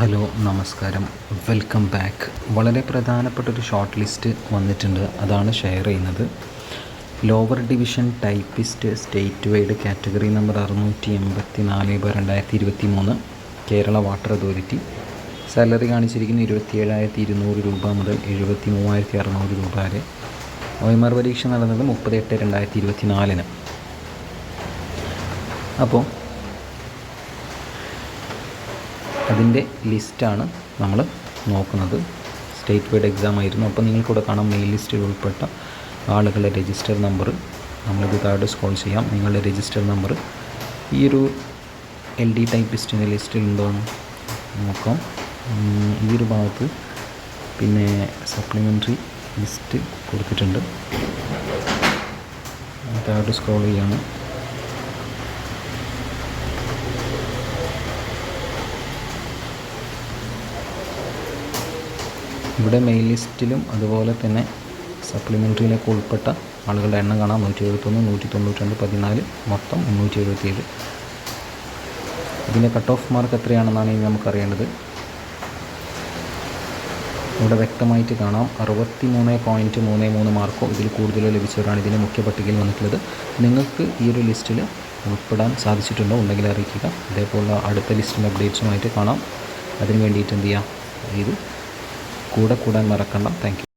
Hello നമസ്കാരം, welcome back. വളരെ പ്രധാനപ്പെട്ടൊരു ഷോർട്ട് ലിസ്റ്റ് വന്നിട്ടുണ്ട്, അതാണ് ഷെയർ ചെയ്യുന്നത്. Lower division typist state wide category number 684/2023 Kerala water authority. Salary കാണിച്ചിരിക്കുന്ന 27,200 രൂപ മുതൽ 73,600 രൂപ വരെ. OMR പരീക്ഷ നടന്നത് 30/8/2024. അപ്പോൾ അതിൻ്റെ ലിസ്റ്റാണ് നമ്മൾ നോക്കുന്നത്. സ്റ്റേറ്റ് വൈഡ് എക്സാം ആയിരുന്നു. അപ്പോൾ നിങ്ങൾക്കിവിടെ കാണാം മെയിൽ ലിസ്റ്റിൽ ഉൾപ്പെട്ട ആളുകളുടെ രജിസ്റ്റർ നമ്പർ. നമ്മളിത് താഴെ സ്ക്രോൾ ചെയ്യാം. നിങ്ങളുടെ രജിസ്റ്റർ നമ്പർ ഈ ഒരു LD ടൈപ്പിസ്റ്റിൻ്റെ ലിസ്റ്റിൽ ഉണ്ടോയെന്ന് നോക്കാം. ഈ ഒരു ഭാഗത്ത് പിന്നെ സപ്ലിമെൻ്ററി ലിസ്റ്റ് കൊടുത്തിട്ടുണ്ട്. താഴെ സ്ക്രോൾ ചെയ്യാണ്. ഇവിടെ മെയിൽ ലിസ്റ്റിലും അതുപോലെ തന്നെ സപ്ലിമെൻ്ററിയിലൊക്കെ ഉൾപ്പെട്ട ആളുകളുടെ എണ്ണം കാണാം. 171, 192, 14, മൊത്തം 377. ഇതിൻ്റെ കട്ട് ഓഫ് മാർക്ക് എത്രയാണെന്നാണ് ഇനി നമുക്കറിയേണ്ടത്. ഇവിടെ വ്യക്തമായിട്ട് കാണാം 63.33 മാർക്കോ ഇതിൽ കൂടുതലോ ലഭിച്ചവരാണ് ഇതിൻ്റെ മുഖ്യ പട്ടികയിൽ വന്നിട്ടുള്ളത്. നിങ്ങൾക്ക് ഈ ഒരു ലിസ്റ്റിൽ ഉൾപ്പെടാൻ സാധിച്ചിട്ടുണ്ടോ ഉണ്ടെങ്കിൽ അറിയിക്കുക. ഇതേപോലുള്ള അടുത്ത ലിസ്റ്റിൻ്റെ അപ്ഡേറ്റ്സുമായിട്ട് കാണാം. അതിന് വേണ്ടിയിട്ട് എന്ത് ചെയ്യാം, ഇത് കൂടാൻ മറക്കണ്ട. Thank you.